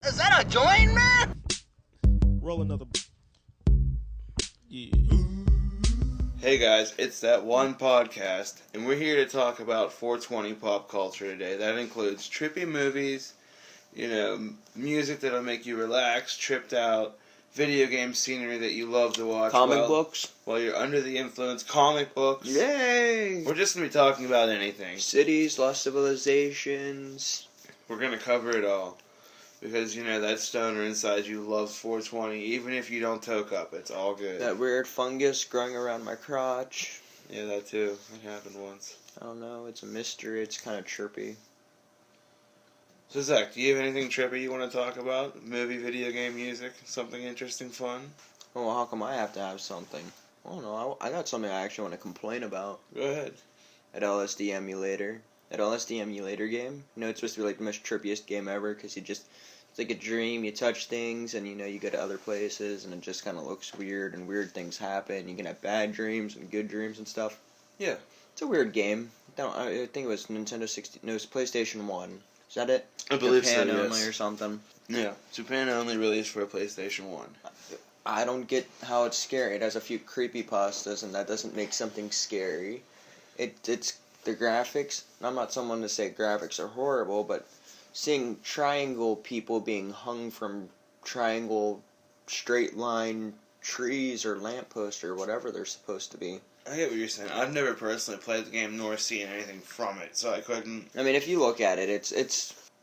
Is that a joint, man? Roll another. Yeah. Hey guys, it's That One Podcast, and we're here to talk about 420 pop culture today. That includes trippy movies, music that'll make you relax, tripped out, video game scenery that you love to watch. Comic books. While you're under the influence, comic books. Yay! We're just going to be talking about anything. Cities, lost civilizations. We're going to cover it all. Because, that stoner inside you loves 420, even if you don't toke up, it's all good. That weird fungus growing around my crotch. Yeah, that too. It happened once. I don't know, it's a mystery, it's kind of chirpy. So Zach, do you have anything trippy you want to talk about? Movie, video game, music? Something interesting, fun? Well, how come I have to have something? I don't know, I got something I actually want to complain about. Go ahead. At LSD Emulator. At LSD Emulator game. It's supposed to be like the most trippiest game ever, because it's like a dream, you touch things, and you go to other places, and it just kind of looks weird, and weird things happen. You can have bad dreams and good dreams and stuff. Yeah. It's a weird game. I think it was Nintendo 60. No, it was PlayStation 1. Is that it? I believe Japan so, yes. only or something. Yeah. Japan only released for a PlayStation 1. I don't get how it's scary. It has a few creepypastas, and that doesn't make something scary. It's the graphics. I'm not someone to say graphics are horrible, but seeing triangle people being hung from triangle straight line trees or lampposts or whatever they're supposed to be. I get what you're saying. I've never personally played the game nor seen anything from it, so I couldn't. I mean, if you look at it,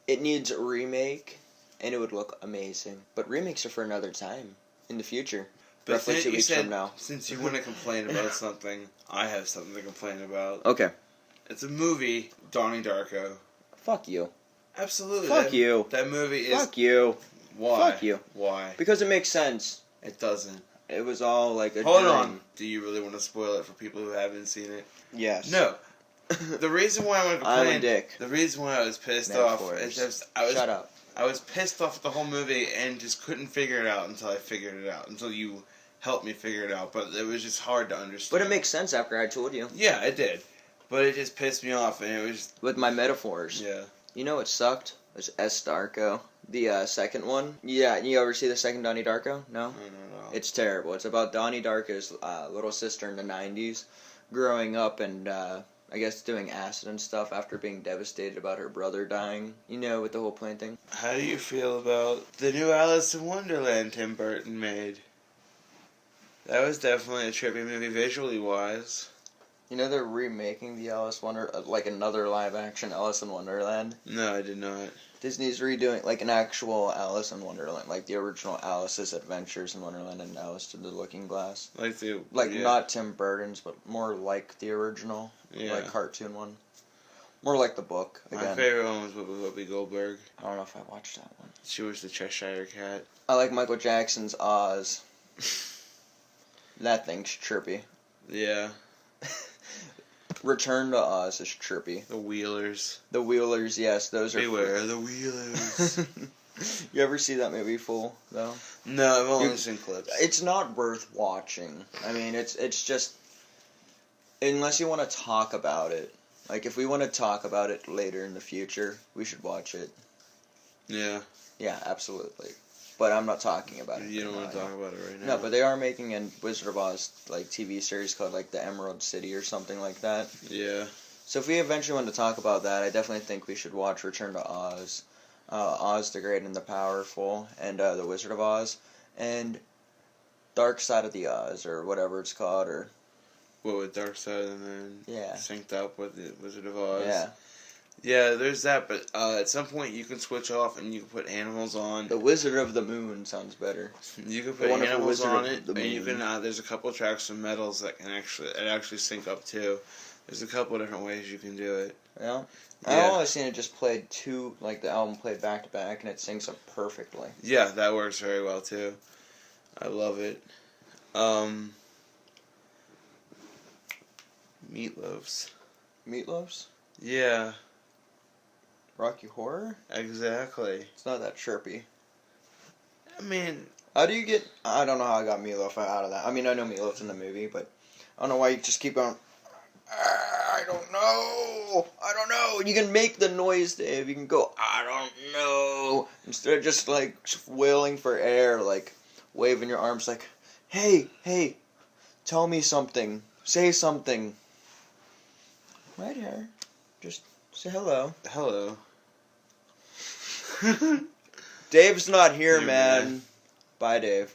it needs a remake, and it would look amazing. But remakes are for another time in the future. But Roughly 2 weeks from now. Since you want to complain about something, I have something to complain about. Okay. It's a movie, Donnie Darko. Fuck you. Absolutely. Fuck you. That movie is... Fuck you. Why? Fuck you. Why? Because it makes sense. It doesn't. It was all like a Hold dream. on. Do you really want to spoil it for people who haven't seen it? Yes. No. The reason why I want to complain... I'm a dick. The reason why I was pissed Metaphors. off is just... Shut up. I was pissed off at the whole movie and just couldn't figure it out until I figured it out. Until you helped me figure it out. But it was just hard to understand. But it makes sense after I told you. Yeah, it did. But it just pissed me off, and it was just... With my metaphors. Yeah. You know what sucked? It was S. Darko. The second one. Yeah, you ever see the second Donnie Darko? No? No. It's terrible. It's about Donnie Darko's little sister in the 90s growing up and, I guess, doing acid and stuff after being devastated about her brother dying. With the whole plane thing. How do you feel about the new Alice in Wonderland Tim Burton made? That was definitely a trippy movie visually wise. They're remaking the like another live-action Alice in Wonderland. No, I did not. Disney's redoing, like, an actual Alice in Wonderland, like the original Alice's Adventures in Wonderland and Alice to the Looking Glass. Not Tim Burton's, but more like the original, like cartoon one. More like the book, again. My favorite one was Whoopi Goldberg. I don't know if I watched that one. She was the Cheshire Cat. I like Michael Jackson's Oz. That thing's trippy. Yeah. Return to Oz is trippy. The Wheelers. The Wheelers, yes, those are... Beware the Wheelers. You ever see that movie full, though? No, I've only seen clips. It's not worth watching. I mean, it's just... Unless you want to talk about it. Like, if we want to talk about it later in the future, we should watch it. Yeah. Yeah, absolutely. But I'm not talking about it. You don't want to talk about it right now? No, but they are making a Wizard of Oz, like, TV series called, like, The Emerald City or something like that. Yeah. So if we eventually want to talk about that, I definitely think we should watch Return to Oz. Oz the Great and the Powerful, and The Wizard of Oz, and Dark Side of the Oz, or whatever it's called, or... What, with Dark Side and then synced up with the Wizard of Oz? Yeah. Yeah, there's that, but at some point you can switch off and you can put animals on. The Wizard of the Moon sounds better. You can put animals on it, and you can. There's a couple tracks of metals that can actually sync up too. There's a couple different ways you can do it. Yeah. I've only seen it just played the album played back to back, and it syncs up perfectly. Yeah, that works very well too. I love it. Meatloafs. Meatloafs? Yeah. Rocky Horror? Exactly. It's not that chirpy. I mean... How do you get... I don't know how I got Meatloaf out of that. I mean, I know Meatloaf's in the movie, but I don't know why you just keep going... I don't know. You can make the noise, Dave. You can go, I don't know. Instead of just like wailing for air, like waving your arms like, hey, tell me something. Say something. Right here. Just say hello. Hello. Dave's not here, Yeah, man. Bye, Dave.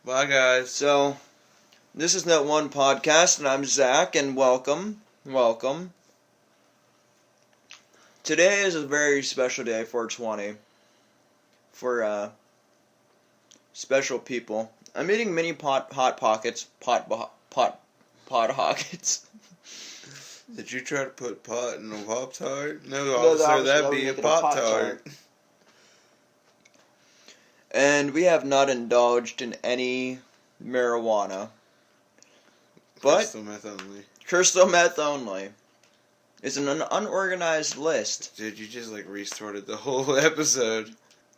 Bye, guys. So, this is That One Podcast, and I'm Zach, and welcome. Today is a very special day, 420, for special people. I'm eating mini hot pockets, pot hockets. Did you try to put pot in a Pop-Tart? No, officer, officer, that'd would be a make it Pop-Tart. And we have not indulged in any marijuana. But crystal meth only. It's an unorganized list. Dude, you just like restarted the whole episode.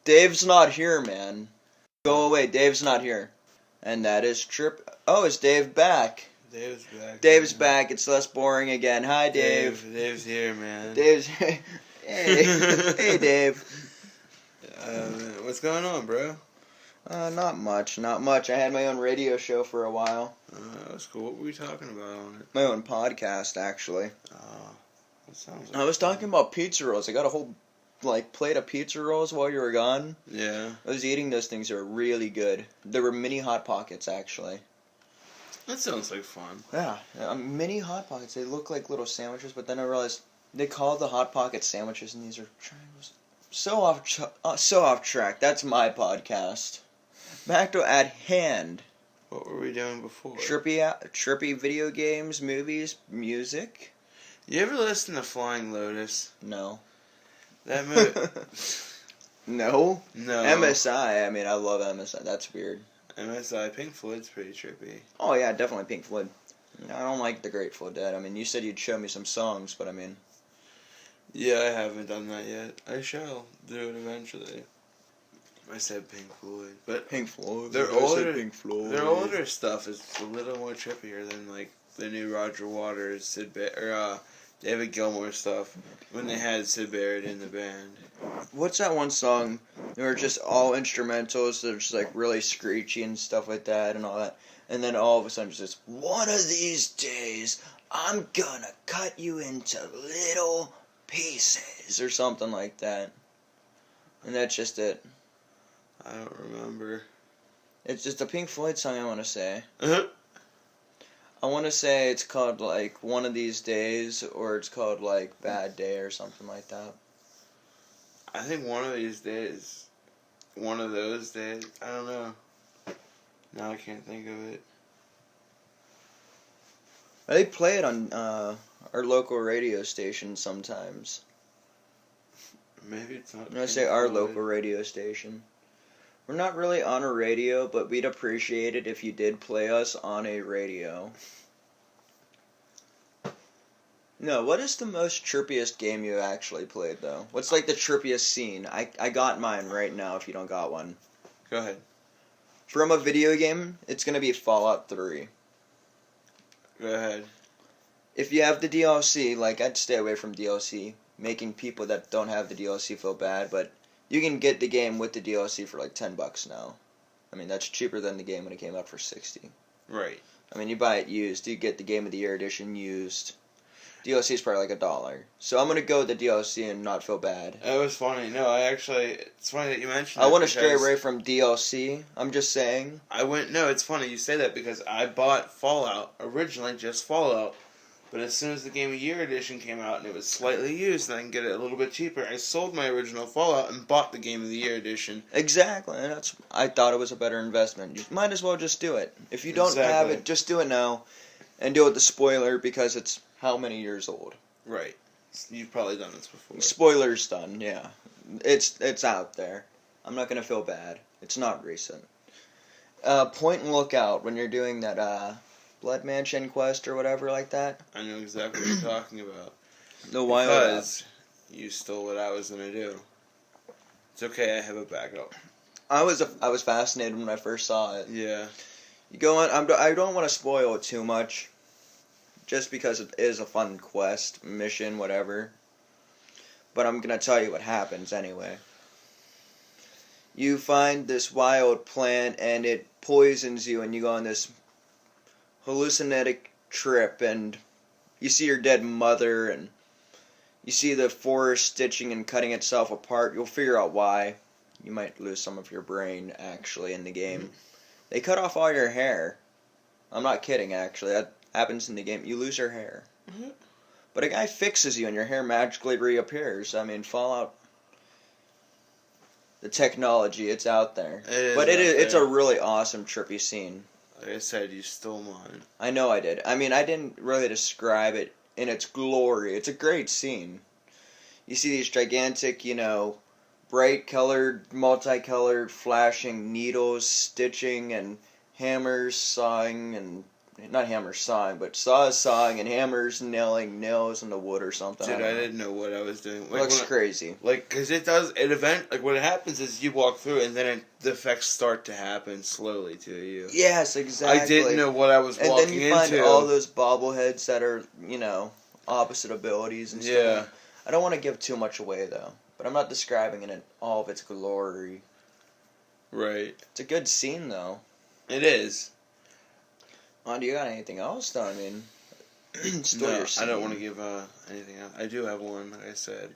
Dave's not here, man. Go away, Dave's not here. And that is Trip. Oh, is Dave back? Dave's back. Dave's back. It's less boring again. Hi, Dave. Dave's here, man. Dave's here. Hey. Hey, Dave. What's going on, bro? Not much. I had my own radio show for a while. That was cool. What were we talking about on it? My own podcast, actually. That sounds like I was talking about pizza rolls. I got a whole, plate of pizza rolls while you were gone. Yeah. I was eating those things. They were really good. They were mini Hot Pockets, actually. That sounds like fun. Yeah. Mini Hot Pockets. They look like little sandwiches, but then I realized they call the Hot Pocket sandwiches, and these are triangles. So off track. That's my podcast. Back to at hand. What were we doing before? Trippy video games, movies, music. You ever listen to Flying Lotus? No. That movie. No. No. MSI. I mean, I love MSI. That's weird. MSI. Pink Floyd's pretty trippy. Oh yeah, definitely Pink Floyd. I don't like the Grateful Dead. I mean, you said you'd show me some songs, but I mean. Yeah, I haven't done that yet. I shall do it eventually. I said Pink Floyd, but Pink Floyd. Their I said older, Pink Floyd. Their older stuff is a little more trippier than like the new Roger Waters, David Gilmour stuff when they had Sid Barrett in the band. What's that one song? They were just all instrumentals. They're just like really screechy and stuff like that and all that. And then all of a sudden, it's just one of these days, I'm gonna cut you into little pieces or something like that. And that's just it. I don't remember. It's just a Pink Floyd song, I want to say. Uh-huh. I want to say it's called, One of These Days, or it's called, Bad Day, or something like that. I think one of these days, one of those days, I don't know. Now I can't think of it. They play it on our local radio station sometimes. Maybe it's not. When I say our local radio station. We're not really on a radio, but we'd appreciate it if you did play us on a radio. No, what is the most trippiest game you actually played, though? What's, the trippiest scene? I got mine right now, if you don't got one. Go ahead. From a video game, it's going to be Fallout 3. Go ahead. If you have the DLC, I'd stay away from DLC, making people that don't have the DLC feel bad, but you can get the game with the DLC for $10 now. I mean, that's cheaper than the game when it came out for $60. Right. I mean, you buy it used, you get the Game of the Year edition used. DLC is probably $1. So I'm gonna go with the DLC and not feel bad. That was funny. No, it's funny that you mentioned I that want to stray away from DLC. I'm just saying. No, it's funny you say that because I bought Fallout, originally just Fallout. But as soon as the Game of the Year edition came out and it was slightly used and I can get it a little bit cheaper, I sold my original Fallout and bought the Game of the Year edition. Exactly. And I thought it was a better investment. You might as well just do it. If you don't have it, just do it now. And do it with the spoiler because it's how many years old? Right. You've probably done this before. Spoiler's done, yeah. It's out there. I'm not going to feel bad. It's not recent. Point and look out when you're doing that Blood Mansion quest or whatever like that. I know exactly what you're talking about. Because you stole what I was going to do. It's okay, I have a backup. I was fascinated when I first saw it. Yeah. You go on. I don't want to spoil it too much, just because it is a fun quest, mission, whatever. but I'm gonna tell you what happens anyway. You find this wild plant and it poisons you, and you go on this hallucinatic trip, and you see your dead mother, and you see the forest stitching and cutting itself apart. You'll figure out why. You might lose some of your brain, actually, in the game. They cut off all your hair. I'm not kidding, actually. That happens in the game. You lose your hair. But a guy fixes you and your hair magically reappears. I mean, Fallout, the technology, it's out there. It's a really awesome, trippy scene. Like I said, you stole mine. I know I did. I mean, I didn't really describe it in its glory. It's a great scene. You see these gigantic, bright colored, multicolored, flashing needles, stitching, and hammers sawing, and not hammers sawing, but saws sawing, and hammers nailing nails in the wood or something. Dude, I didn't know what I was doing. Like, looks crazy. Because what happens is you walk through and then the effects start to happen slowly to you. Yes, exactly. I didn't know what I was walking into. And then you find all those bobbleheads that are, opposite abilities and stuff. Yeah. I don't want to give too much away, though. But I'm not describing it in all of its glory. Right. It's a good scene, though. It is. Oh, do you got anything else, though? I mean, no, I don't want to give anything else. I do have one, like I said.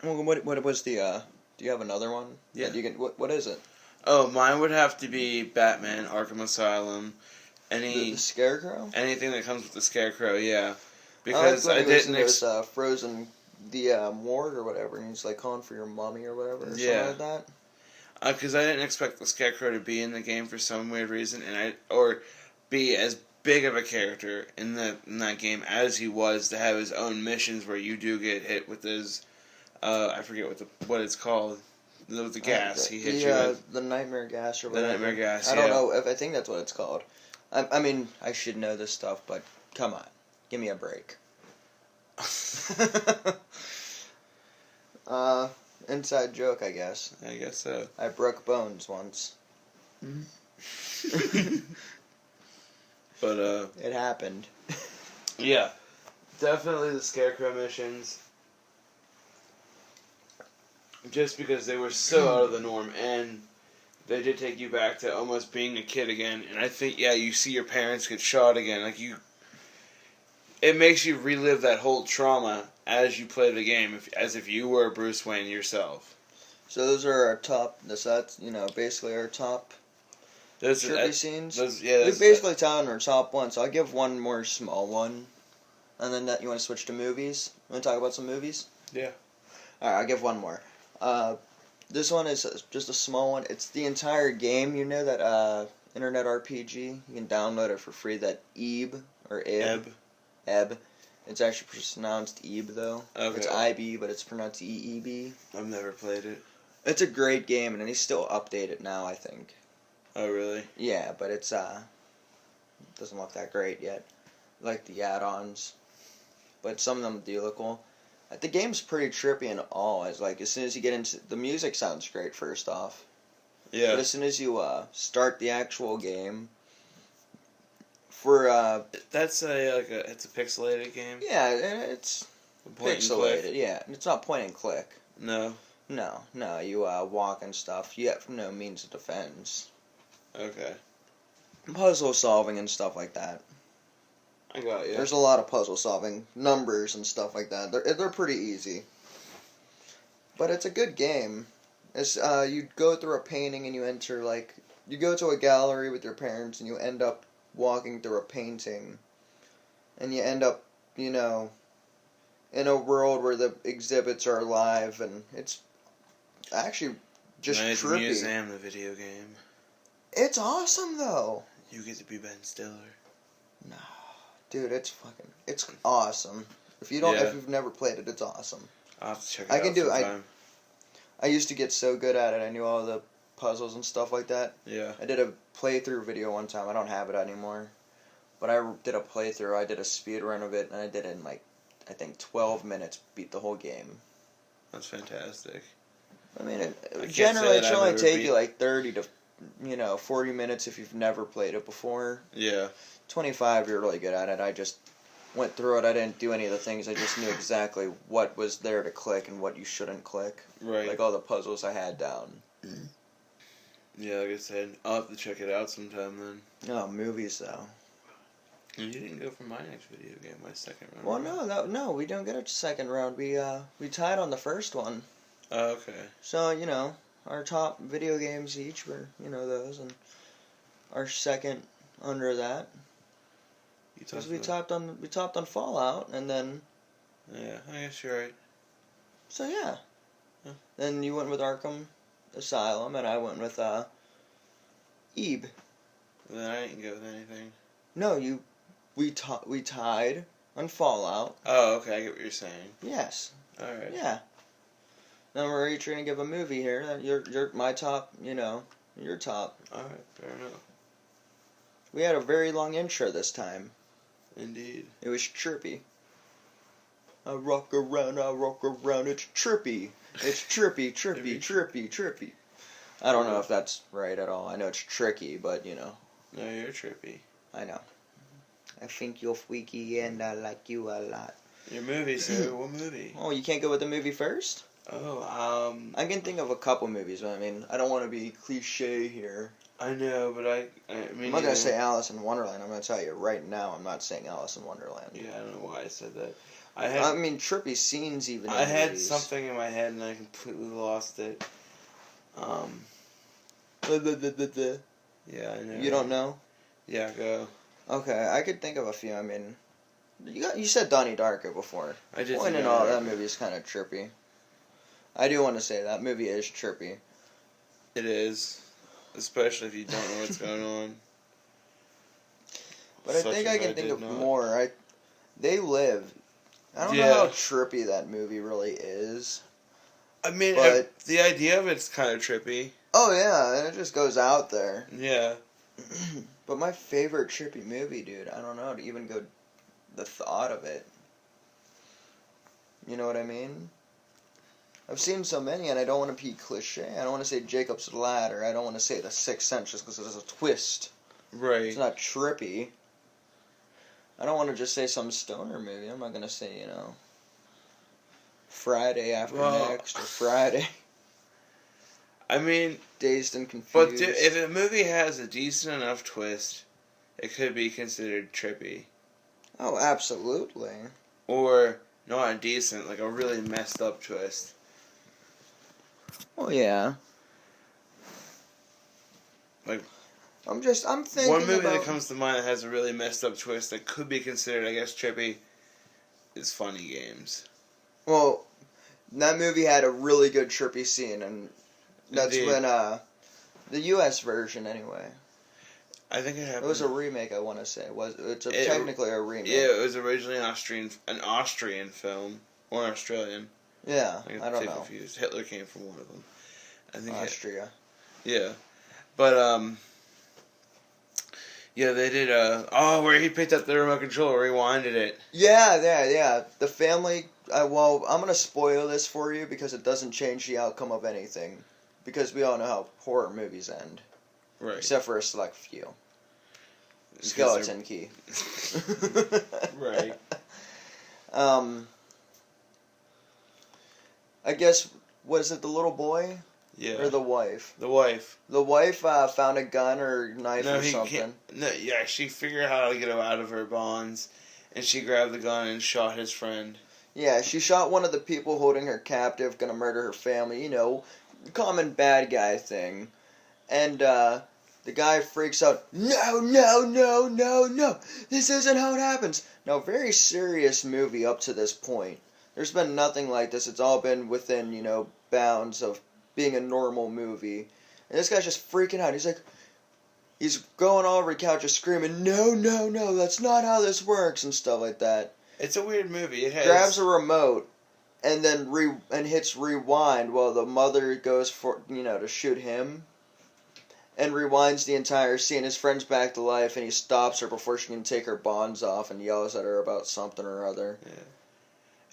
Well, what was the, do you have another one? Yeah. What is it? Oh, mine would have to be Batman, Arkham Asylum. The Scarecrow? Anything that comes with the Scarecrow, yeah. Because I didn't frozen the morgue or whatever, and he's like calling for your mommy or whatever, or something like that. Because I didn't expect the Scarecrow to be in the game for some weird reason, or be as big of a character in that game as he was, to have his own missions where you do get hit with his, I forget what it's called, with the gas he hit you with. The nightmare gas or whatever. The nightmare gas. I don't know. I think that's what it's called. I mean, I should know this stuff, but come on, give me a break. Inside joke, I guess. I guess so. I broke bones once. But, it happened. Yeah. Definitely the Scarecrow missions. Just because they were so out of the norm, and they did take you back to almost being a kid again. And I think, you see your parents get shot again. It makes you relive that whole trauma as you play the game, as if you were Bruce Wayne yourself. So those are our top. That's basically our top trippy scenes. We basically tied on our top one. So I'll give one more small one, and then you want to switch to movies. Want to talk about some movies? Yeah. All right, I'll give one more. This one is just a small one. It's the entire game. You know that Internet RPG? You can download it for free. That Ebe or Eb. Eb. It's actually pronounced Ebe, though. Okay. It's IB, but it's pronounced EEB. I've never played it. It's a great game, and they still update it now, I think. Oh, really? Yeah, but it's doesn't look that great yet. Like the add-ons. But some of them do look cool. The game's pretty trippy and all. It's like, as soon as you get into... The music sounds great, first off. Yeah. But as soon as you start the actual game... For That's it's a pixelated game? Yeah, it's pixelated, yeah. It's not point and click. No. No, you walk and stuff. You have no means of defense. Okay. Puzzle solving and stuff like that. I got you. There's a lot of puzzle solving, numbers and stuff like that. They're pretty easy. But it's a good game. It's you go through a painting and you enter you go to a gallery with your parents and you end up walking through a painting, and you end up, in a world where the exhibits are alive, and it's actually just trippy. Museum, the video game. It's awesome, though. You get to be Ben Stiller. No, dude, it's awesome. If you've never played it, it's awesome. I'll have to check it out sometime. I used to get so good at it. I knew all the puzzles and stuff like that. Yeah. I did a playthrough video one time. I don't have it anymore. But I did a playthrough. I did a speed run of it, and I did it in, I think 12 minutes, beat the whole game. That's fantastic. I mean, generally it should only take you 30 to, 40 minutes if you've never played it before. Yeah. 25, you're really good at it. I just went through it. I didn't do any of the things. I just knew exactly what was there to click and what you shouldn't click. Right. Like all the puzzles I had down. Yeah, like I said, I'll have to check it out sometime then. Oh, movies though. And you didn't go for my next video game, my second round. Well, no, we don't get a second round. We tied on the first one. Oh, okay. So our top video games each were those, and our second under that. Because we topped on Fallout, and then. Yeah, I guess you're right. So yeah. Huh. Then you went with Arkham Asylum, and I went with Ebe. Then I didn't go with anything. No, we tied on Fallout. Oh, okay, I get what you're saying. Yes. All right. Yeah. Then we're each going to give a movie here. You're my top. Your top. All right, fair enough. We had a very long intro this time. Indeed. It was Trippy. I rock around, it's Trippy. It's Trippy, Trippy, Trippy, Trippy. I don't know if that's right at all. I know it's tricky, but No, you're trippy. I know. I think you're freaky and I like you a lot. Your movie, sir. What movie? Oh, you can't go with the movie first? Oh, I can think of a couple movies, but I don't want to be cliche here. I know, but I mean... I'm not going to say Alice in Wonderland. I'm going to tell you right now, I'm not saying Alice in Wonderland. Yeah, I don't know why I said that. Trippy scenes even. I had something in my head and I completely lost it. Yeah, I know. You don't know? Yeah, go. Okay, I could think of a few. You said Donnie Darko before. I did. Point in all, that movie is kind of trippy. I do want to say that movie is trippy. It is, especially if you don't know what's going on. But I think I can think of more. They Live. I don't know how trippy that movie really is. I mean, but the idea of it's kind of trippy. Oh yeah, and it just goes out there. Yeah. But my favorite trippy movie, dude, I don't know, to even go the thought of it. You know what I mean? I've seen so many, and I don't want to be cliche. I don't want to say Jacob's Ladder. I don't want to say The Sixth Sense just because there's a twist. Right. It's not trippy. I don't want to just say some stoner movie. I'm not going to say, Friday After Next or Friday. I mean... Dazed and Confused. But if a movie has a decent enough twist, it could be considered trippy. Oh, absolutely. Or not decent, like a really messed up twist. Well, yeah. Like... I'm thinking one movie that comes to mind that has a really messed up twist that could be considered, I guess, trippy is Funny Games. Well, that movie had a really good trippy scene, and that's Indeed. when, the U.S. version, anyway. I think it happened. It was a remake, I want to say. It's technically a remake. Yeah, it was originally an Austrian film, or an Australian. Yeah, I don't know. Confused. Hitler came from one of them. I think Austria. Yeah. But, yeah, they did, where he picked up the remote control, rewinded it. Yeah. The family, I'm going to spoil this for you because it doesn't change the outcome of anything. Because we all know how horror movies end. Right. Except for a select few. Skeleton Key. Right. I guess, was it the little boy? Yeah. Or the wife? The wife. The wife found a gun or knife or something. She figured out how to get him out of her bonds, and she grabbed the gun and shot his friend. Yeah, she shot one of the people holding her captive, gonna murder her family, common bad guy thing. And, the guy freaks out, no, this isn't how it happens. Now, very serious movie up to this point. There's been nothing like this. It's all been within, bounds of being a normal movie. And this guy's just freaking out. He's going all over the couch just screaming, no, that's not how this works, and stuff like that. It's a weird movie. It has... Grabs a remote, and then hits rewind while the mother goes for, to shoot him. And rewinds the entire scene. His friend's back to life, and he stops her before she can take her bonds off and yells at her about something or other. Yeah.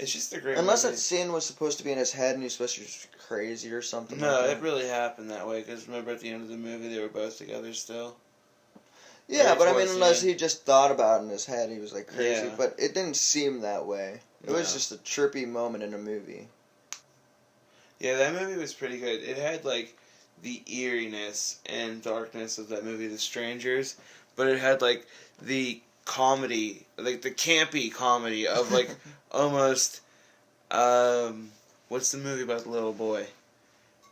It's just a great Unless movie. that scene was supposed to be in his head and he's supposed to be crazy or something No, like that. it really happened that way, because remember at the end of the movie they were both together still? Yeah, but I mean, towards the unless end. he just thought about it in his head, he was like crazy. Yeah. But it didn't seem that way. It was No. just a trippy moment in a movie. Yeah, that movie was pretty good. It had like the eeriness and darkness of that movie, The Strangers, but it had like the comedy, like the campy comedy of like almost what's the movie about the little boy?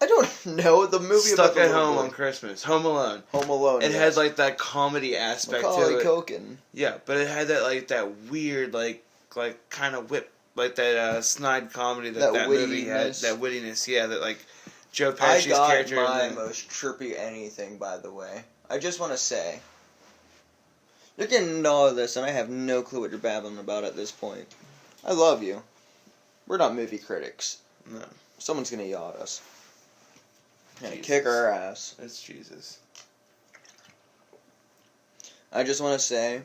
I don't know the movie Stuck about the at little Home boy. on Christmas, Home Alone. Home Alone. It Yes. had like that comedy aspect Macaulay to it. Culkin. Yeah, but it had that like that weird like kind of whip like that snide comedy that movie had, wittiness. that wittiness. Yeah, that like Joe I Pesci's got character. my in the, most trippy anything, by the way. I just want to say, you're getting all of this, and I have no clue what you're babbling about at this point. I love you. We're not movie critics. no, Someone's gonna yell at us. Gonna Jesus. kick our ass. it's Jesus. I just want to say,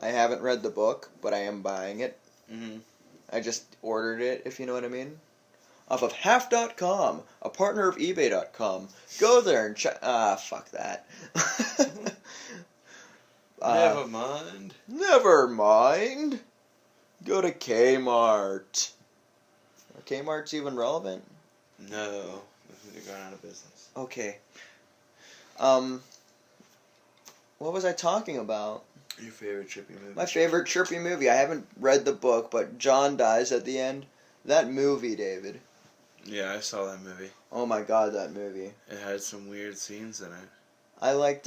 I haven't read the book, but I am buying it. Mm-hmm. I just ordered it, if you know what I mean. Off of half.com, a partner of ebay.com. Go there and check. Fuck that. Never mind. Never mind. Go to Kmart. Are Kmart's even relevant? No, they're going out of business. Okay. What was I talking about? Your favorite trippy movie? My favorite trippy movie. I haven't read the book, but John dies at the end. That movie, David. Yeah, I saw that movie. Oh my god, that movie. It had some weird scenes in it I liked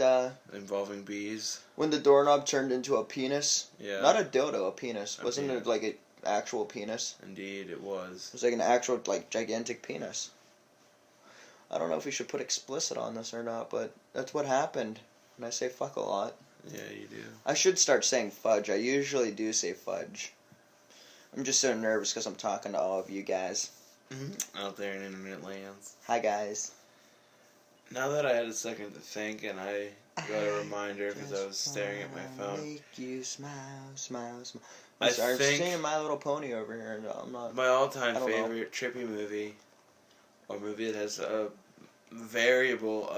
involving bees. when the doorknob turned into a penis. Yeah, Not a dildo, a penis. A Wasn't penis. it like an actual penis? indeed it was. It was like an actual, like, gigantic penis. I don't know if we should put explicit on this or not, but that's what happened. And I say fuck a lot. Yeah, you do. I should start saying fudge. I usually do say fudge. I'm just so nervous because I'm talking to all of you guys. Out there in internet lands. Hi, guys. Now that I had a second to think, and I got a reminder because I was staring at my phone. Make you smile, smile, smile. I I'm sorry, I'm think singing My Little Pony over here, and I'm not. my all-time I don't know. favorite trippy movie, or movie that has a variable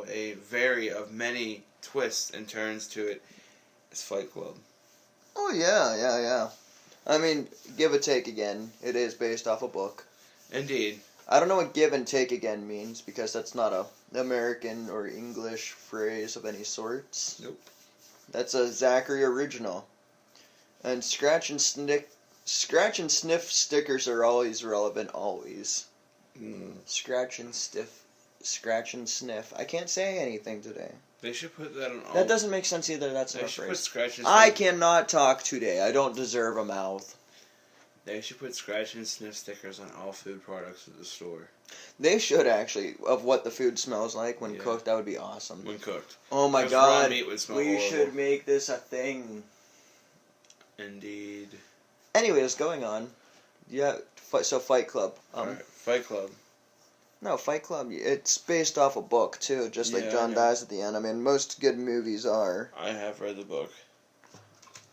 a vary of many twists and turns to it, is Fight Club. Oh yeah. I mean, give or take again. It is based off a book. Indeed. I don't know what give and take again means because that's not a American or English phrase of any sorts. Nope. That's a Zachary original. And scratch and sniff stickers are always relevant, always. Scratch and sniff. I can't say anything today. They should put that on all. That doesn't make sense either. That's They not a should put phrase. scratch and I sniff. cannot talk today. I don't deserve a mouth. They should put scratch and sniff stickers on all food products at the store They should actually, of what the food smells like when Yeah. cooked. That would be awesome. when cooked. Oh my 'Cause raw god. meat would smell We horrible. should make this a thing. Indeed. Anyways, going on. Yeah, so Fight Club. Alright, Fight Club. No, Fight Club, it's based off a book, too, just like Yeah, John I know. dies at the end. I mean, most good movies are. I have read the book.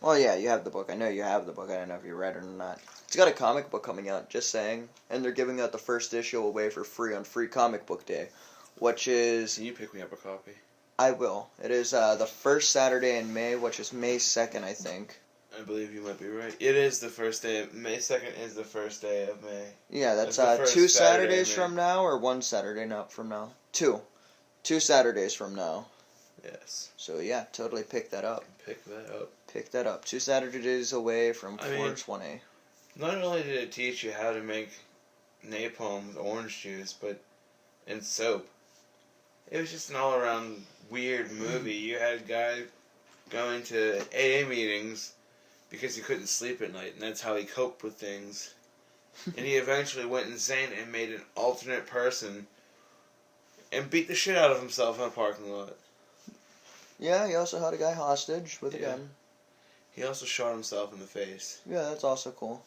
Well, yeah, you have the book. I know you have the book. I don't know if you read it or not. It's got a comic book coming out, just saying. And they're giving out the first issue away for free on Free Comic Book Day, which is... Can you pick me up a copy? I will. It is the first Saturday in May, which is May 2nd, I think. I believe you might be right. It is the first day. May 2nd is the first day of May. Yeah, that's That's the first two Saturday, Saturdays man. from now, or one Saturday from now? Two. 2 Saturdays from now. Yes. So yeah, totally pick that up. Pick that up. Pick that up. 2 Saturdays away from I mean- 420. Not only did it teach you how to make napalm with orange juice, but and soap. It was just an all-around weird movie. You had a guy going to AA meetings because he couldn't sleep at night, and that's how he coped with things. And he eventually went insane and made an alternate person and beat the shit out of himself in a parking lot. Yeah, he also had a guy hostage with a Yeah. gun. He also shot himself in the face. Yeah, that's also cool.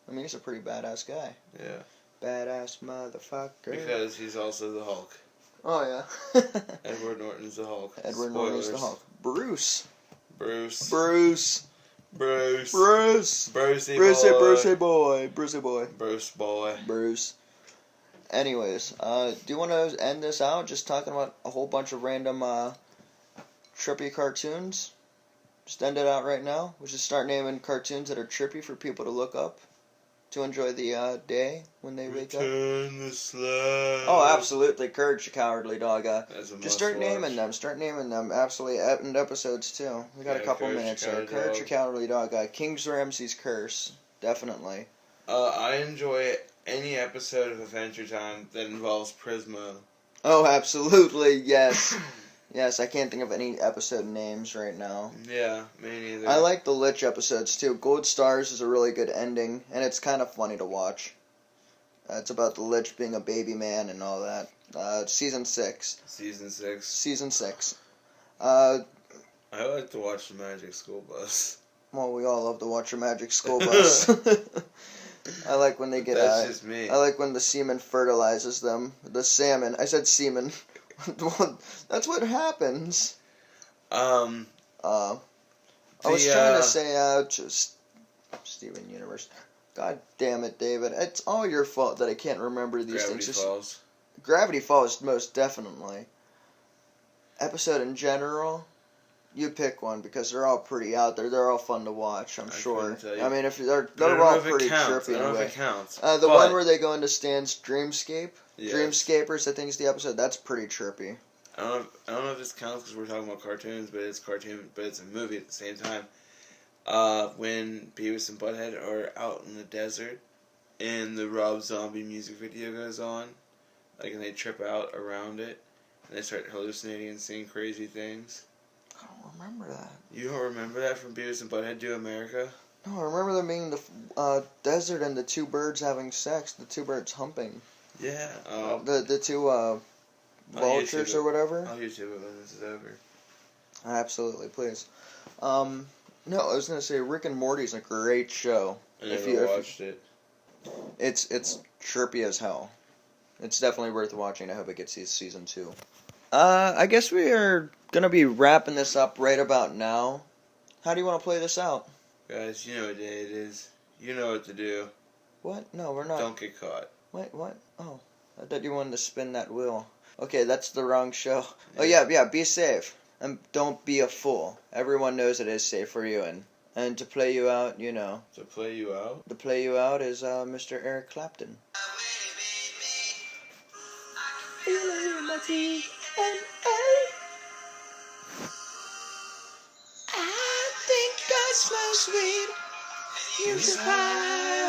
I mean, he's a pretty badass guy. Yeah. Badass motherfucker. Because he's also the Hulk. Oh, yeah. Edward Norton's the Hulk. Edward Norton's the Spoilers. Hulk. Bruce. Bruce. Bruce. Bruce. Bruce. Brucey Brucey, boy. Brucey boy. Brucey boy. Bruce boy. Bruce. Anyways, do you want to end this out just talking about a whole bunch of random trippy cartoons. Just end it out right now. We should start naming cartoons that are trippy for people to look up to enjoy the day when they wake up. Return the slab. Oh, absolutely. Courage the Cowardly Dog. Just start naming them. Start naming them. Absolutely. And episodes, too. We got a couple minutes here. Courage the Cowardly Dog. King Ramses' Curse. Definitely. I enjoy any episode of Adventure Time that involves Prismo. Oh, absolutely. Yes. Yes, I can't think of any episode names right now. Yeah, me neither. I like the Lich episodes, too. Gold Stars is a really good ending, and it's kind of funny to watch. It's about the Lich being a baby man and all that. Season 6. Season 6. Season 6. I like to watch the Magic School Bus. Well, we all love to watch a Magic School Bus. I like when they get... That's just me. I like when the semen fertilizes them. The salmon. I said semen. That's what happens. I was trying to say, just Steven Universe. God damn it, David. It's all your fault that I can't remember these things. Gravity Falls. Gravity Falls, most definitely. Episode in general, you pick one because they're all pretty out there. They're all fun to watch, I'm sure. I mean, if they're all pretty trippy in a way. The one where they go into Stan's dreamscape. Yes. Dreamscapers, I think is the episode. That's pretty trippy. I don't know if this counts because we're talking about cartoons, but it's a movie at the same time. When Beavis and Butthead are out in the desert, and the Rob Zombie music video goes on, and they trip out around it, and they start hallucinating and seeing crazy things. I don't remember that. You don't remember that from Beavis and Butthead Do America? No, I remember them being in the desert and the two birds having sex, the two birds humping. Yeah. The two vultures or whatever. I'll YouTube it when this is over. Absolutely, please. No, I was gonna say Rick and Morty's a great show. I never watched it. It's chirpy as hell. It's definitely worth watching. I hope it gets season 2. I guess we are gonna be wrapping this up right about now. How do you want to play this out? Guys, you know what day it is. You know what to do. What? No, we're not. Don't get caught. Wait, what? Oh, I thought you wanted to spin that wheel. Okay, that's the wrong show. Oh yeah, be safe. And don't be a fool. Everyone knows it is safe for you, and to play you out, you know. To play you out? To play you out is Mr. Eric Clapton. I think I smell sweet. You should hide.